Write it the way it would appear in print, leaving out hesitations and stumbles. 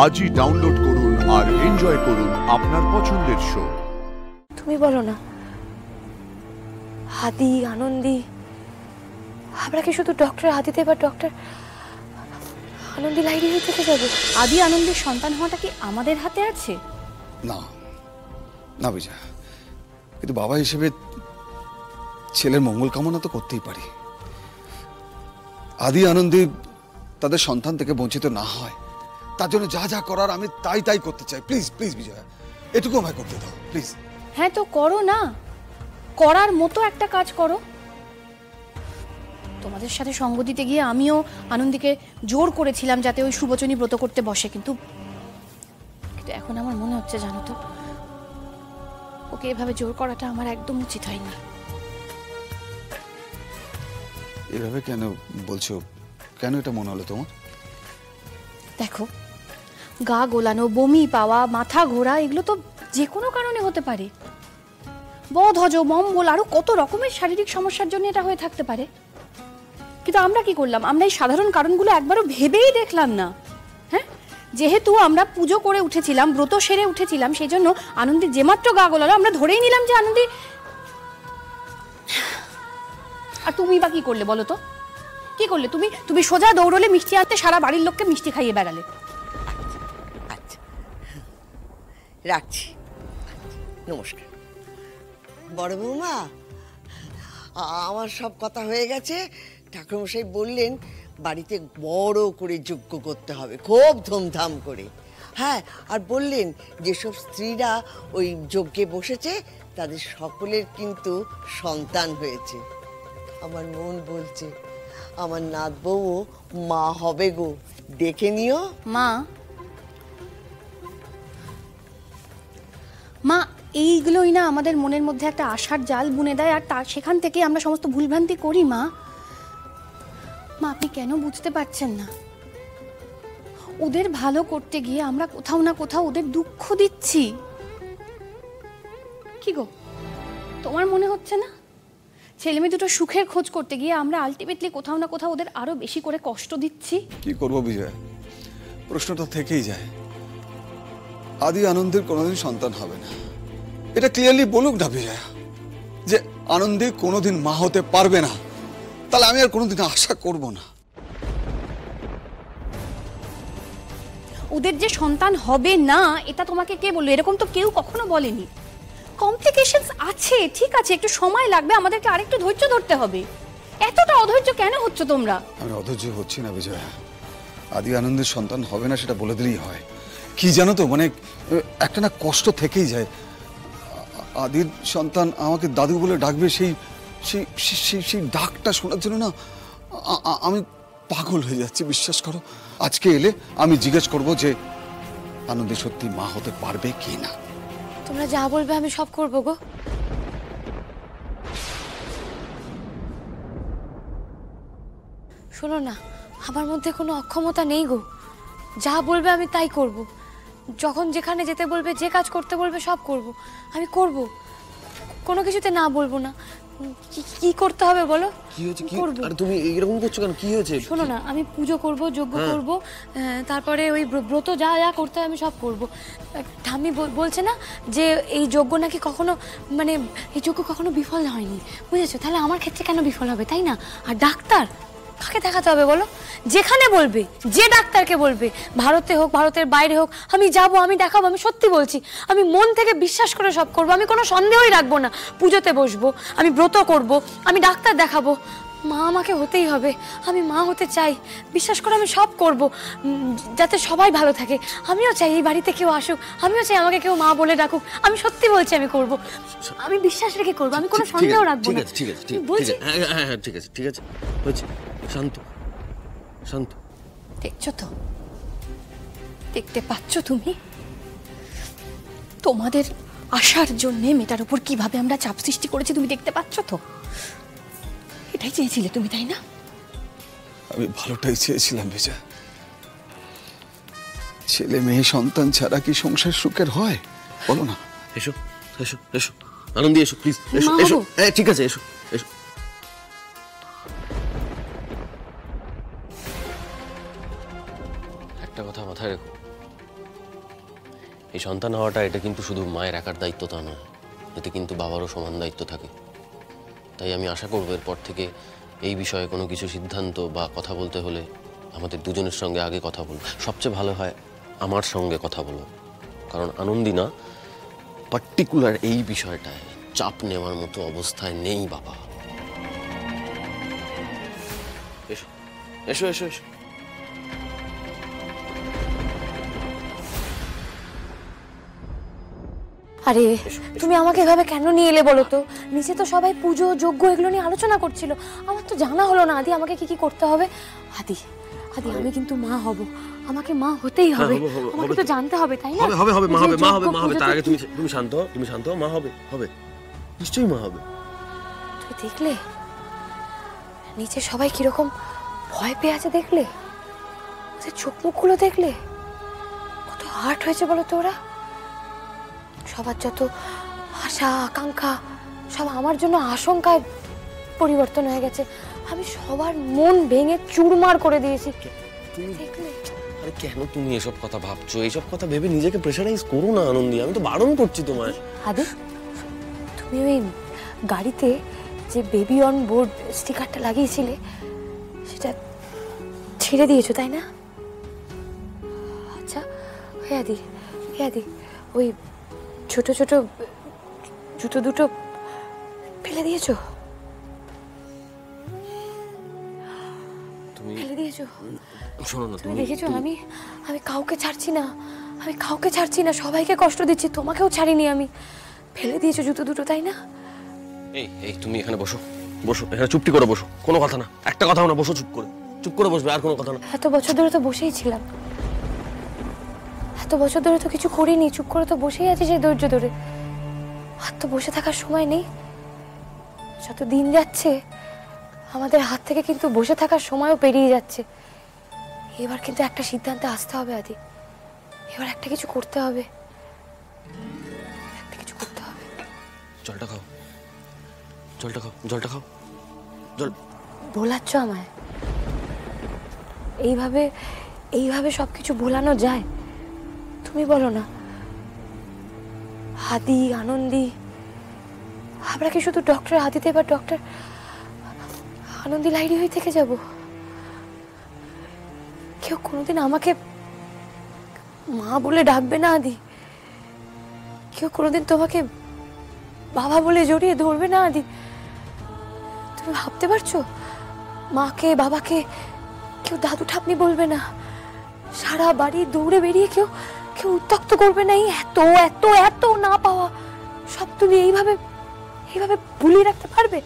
আজই ডাউনলোড করুন আর এনজয় করুন আপনার পছন্দের শো। তুমি বলো না, আদি আনন্দী আমরা কি শুধু ডক্টর আদিতে বা ডক্টর আনন্দী লাইব্রেরি থেকে যাবো? আদি আনন্দের সন্তান হওয়াটা কি আমাদের হাতে আছে? না না বিজয়া, কিন্তু বাবা হিসেবে ছেলের মঙ্গল কামনা তো করতেই পারি। আদি আনন্দী তাদের সন্তান থেকে বঞ্চিত না হয় তার জন্য যা যা করার আমি তাই তাই করতে চাই। প্লিজ প্লিজ বিজয়া, এটুকু আমায় করতে দাও প্লিজ। হ্যাঁ তো করো না, করার মতো একটা কাজ করো। তোমাদের সাথে সঙ্গ দিতে গিয়ে আমিও আনন্দীকে জোর করেছিলাম যাতে ওই সুবচনী ব্রত করতে বসে, কিন্তু এখন আমার মনে হচ্ছে জানো তো, ওকে এভাবে জোর করাটা আমার একদম উচিত হয়নি। এভাবে কেন বলছো? কেন এটা মনে হলো তোমার? দেখো, গা গোলানো, বমি পাওয়া, মাথা ঘোরা এগুলো তো যে কোনো কারণে হতে পারে। বদহজম, অম্বল, আরো কত রকমের শারীরিক সমস্যার জন্য এটা হয়ে থাকতে পারে। কিন্তু আমরা কি করলাম? আমরা এই সাধারণ কারণগুলো একবারও ভেবেই দেখলাম না। হ্যাঁ, যেহেতু আমরা পুজো করে উঠেছিলাম, ব্রত সেরে উঠেছিলাম, সেই জন্য আনন্দী যেমাত্র গা গোলালো আমরা ধরেই নিলাম যে আনন্দী। আর তুমি বা কি করলে বলো তো? কি করলে তুমি? তুমি সোজা দৌড়লে মিষ্টি আনতে, সারা বাড়ির লোককে মিষ্টি খাইয়ে বেড়ালে। আচ্ছা রাখছি, নমস্কার। বড় বৌমা, আমার সব কথা হয়ে গেছে। ঠাকুরমশাই বললেন বাড়িতে বড় করে যজ্ঞ করতে হবে, খুব ধুমধাম করে। হ্যাঁ, আর বললেন যেসব স্ত্রীরা ওই যজ্ঞে বসেছে তাদের সকলের কিন্তু সন্তান হয়েছে। আমার মন বলছে আমার নাত বউ মা হবে গো, দেখে নিও। মা, মা এইগুলোই না আমাদের মনের মধ্যে একটা আশার জাল বুনে দেয়, আর তার সেখান থেকে আমরা সমস্ত ভুলভ্রান্তি করি। মা, মা আপনি কেন বুঝতে পারছেন না? ওদের ভালো করতে গিয়ে আমরা কোথাও না কোথাও ওদের দুঃখ দিচ্ছি। কি গো, তোমার মনে হচ্ছে না ছেলে মেয়ে দুটো সুখের খোঁজ করতে গিয়ে আমরা আলটিমেটলি কোথাও না কোথাও ওদের আরো বেশি করে কষ্ট দিচ্ছি? কি করবো বিজয়া, প্রশ্নটা থেকেই যায়। আদি আনন্দের কোনোদিন সন্তান হবে না, এটা ক্লিয়ারলি বলুক না বিজয়া, যে আনন্দী কোনোদিন মা হতে পারবে না, তাহলে আমি আর কোনোদিন আশা করব না। ওদের যে সন্তান হবে না এটা তোমাকে কে বললো? এরকম তো কেউ কখনো বলেনি। কমপ্লিকেশনস আছে, ঠিক আছে, একটু সময় লাগবে, আমাদেরকে আরেকটু ধৈর্য ধরতে হবে। এতটা অধৈর্য কেন হচ্ছ তোমরা? আমি অধৈর্য হচ্ছি না বিজয়া, আদি আনন্দের সন্তান হবে না সেটা বলে দিলেই হয়। কি জানো তো, মানে একটা না কষ্ট থেকেই যায়। আদির সন্তান আমাকে দাদু বলে ডাকবে, সেই সেই সেই ডাকটা শোনার জন্য না আমি পাগল হয়ে যাচ্ছি, বিশ্বাস করো। আজকে এলে আমি জিজ্ঞেস করব যে আনন্দী সত্যি মা হতে পারবে কি না। তোমরা যা বলবে আমি সব করবো গো। শোনো না, আমার মধ্যে কোনো অক্ষমতা নেই গো, যা বলবে আমি তাই করব। যখন যেখানে যেতে বলবে, যে কাজ করতে বলবে সব করব, আমি করব, কোনো কিছুতে না বলবো না। কি করতে হবে বলো? কি হয়েছে? কি আরে তুমি এরকম করছো কেন? কি হয়েছে? শোনো না, আমি পুজো করব, যজ্ঞ করব, তারপরে ওই ব্রত যা যা করতে হয় আমি সব করব। ঠাম্মি বলছে না যে এই যজ্ঞ নাকি কখনো, মানে এই যজ্ঞ কখনো বিফল হয়নি, বুঝেছো? তাহলে আমার ক্ষেত্রে কেন বিফল হবে, তাই না? আর ডাক্তার কাকে দেখাতে হবে বলো? যেখানে বলবে, যে ডাক্তারকে বলবে, ভারতে হোক ভারতের বাইরে হোক, আমি যাব, আমি দেখাবো। আমি সত্যি বলছি, আমি মন থেকে বিশ্বাস করে সব করব, আমি কোনো সন্দেহই রাখবো না। পুজোতে বসবো, আমি ব্রত করব, আমি ডাক্তার দেখাবো। মা আমাকে হতেই হবে, আমি মা হতে চাই, বিশ্বাস করে আমি সব করব যাতে সবাই ভালো থাকে। আমিও চাই এই বাড়িতে কেউ আসুক, আমিও চাই আমাকে কেউ মা বলে ডাকুক। আমি সত্যি বলছি আমি করব, আমি বিশ্বাস রেখে করব, আমি কোনো সন্দেহ রাখবো না। ঠিক আছে ঠিক আছে বলছি। হ্যাঁ হ্যাঁ ঠিক আছে ঠিক আছে, হয়েছে, শান্ত শান্ত। দেখছো তো, দেখতে পাচ্ছ তুমি তোমাদের আশার জন্য মেয়েটার উপর কিভাবে আমরা চাপ সৃষ্টি করেছি? তুমি দেখতে পাচ্ছ তো? এটাই চেয়েছিলে তুমি, তাই না? আমি ভালোটাই চেয়েছিলাম বিজয়া। ছেলে মেয়ে সন্তান ছাড়া কি সংসার সুখের হয় বলো না? এসো এসো এসো আনন্দী, এসো প্লিজ, এসো এসো। হ্যাঁ ঠিক আছে, এসো এসো। একটা কথা মাথায় রেখো, এই সন্তান হওয়াটা এটা কিন্তু শুধু মায়ের একার দায়িত্ব তা নয়, এতে কিন্তু বাবারও সমান দায়িত্ব থাকে। তাই আমি আশা করবো এরপর থেকে এই বিষয়ে কোনো কিছু সিদ্ধান্ত বা কথা বলতে হলে আমাদের দুজনের সঙ্গে আগে কথা বলবো। সবচেয়ে ভালো হয় আমার সঙ্গে কথা বলো, কারণ আনন্দী না পার্টিকুলার এই বিষয়টায় চাপ নেওয়ার মতো অবস্থায় নেই বাবা। এসো এসো এসো এসো। আরে তুমি আমাকে এভাবে কেন নিয়ে এলে বলো তো? নিচে তো সবাই পুজো যজ্ঞ এগুলো নিয়ে আলোচনা করছিল, আমার তো জানা হলো না আদি আমাকে কি কি করতে হবে। আদি আদি আমি কিন্তু মা হব, আমাকে মা হতেই হবে, আমাকে তো জানতে হবে তাই না? হবে হবে হবে মা হবে মা হবে মা হবে। তার আগে পুজোতে তুমি শান্ত হও, তুমি শান্ত হও। মা হবে হবে, নিশ্চয়ই মা হবে। তুই দেখলে নিচে সবাই কিরকম ভয় পেয়ে আছে, দেখলে ওদের চোখ মুখগুলো দেখলে কত হার্ট হয়েছে বলো তো ওরা। সবার যত আশা আকাঙ্ক্ষা সব আমার জন্য আশঙ্কায় পরিবর্তন হয়ে গেছে। আমি সবার মন ভেঙে চুরমার করে দিয়েছি, দেখলে? আরে কেন তুমি এসব কথা ভাবছো? এইসব কথা ভেবে নিজেকে প্রেশারাইজ করো না আনন্দী, আমি তো বারণ করছি তোমায়। আদি তুমি ওই গাড়িতে যে বেবি অন বোর্ড স্টিকারটা লাগিয়েছিলে সেটা ছিঁড়ে দিয়েছো তাই না? আচ্ছা হে আদি ওই ছোট ছোট জুতো দুটো ফেলে দিয়েছো? ফেলে দিয়েছো? শোনো না, তুমি দেখেছো আমি কাউকে ছাড়ছি না, আমি কাউকে ছাড়ছি না, সবাইকে কষ্ট দিচ্ছি, তোমাকেও ছাড়িনি আমি। ফেলে দিয়েছো জুতো দুটো তাই না? এই এই তুমি এখানে বসো, বসো এখানে, চুপটি করে বসো, কোনো কথা না, একটা কথাও না, বসো চুপ করে বসবে, আর কোনো কথা না। এত বছর ধরে তো বসেই ছিলাম, এত বছর ধরে তো কিছু করিনি, চুপ করে তো বসেই আছি সেই ধৈর্য ধরে। আর তো বসে থাকার সময় নেই। যত দিন যাচ্ছে আমাদের হাত থেকে কিন্তু বসে থাকার সময়ও পেরিয়ে যাচ্ছে। এবার কিন্তু একটা সিদ্ধান্তে আসতে হবে আদি, এবার একটা কিছু করতে হবে, একটা কিছু করতে হবে। জলটা খাও, জলটা খাও, জল। ভোলাচ্ছ আমায়? এইভাবে সবকিছু ভোলানো যায়? তুমি বলো না। আদি আনন্দী আমরা কি শুধু ডক্টর আদিতে বা ডক্টর আনন্দী লাইরি হয়ে থেকে যাব? কেউ কোনোদিন আমাকে মা বলে ডাকবে না আদি? কেউ কোনোদিন তোমাকে বাবা বলে জড়িয়ে ধরবে না আদি? তুমি ভাবতে পারছো? মাকে বাবাকে কেউ দাদু ঠাম্মি বলবে না, সারা বাড়ি দৌড়ে বেরিয়ে কেউ উত্ত্যক্ত করবে না। এই এত এত এত না পাওয়া সব তুমি এইভাবে ভুলিয়ে রাখতে পারবে?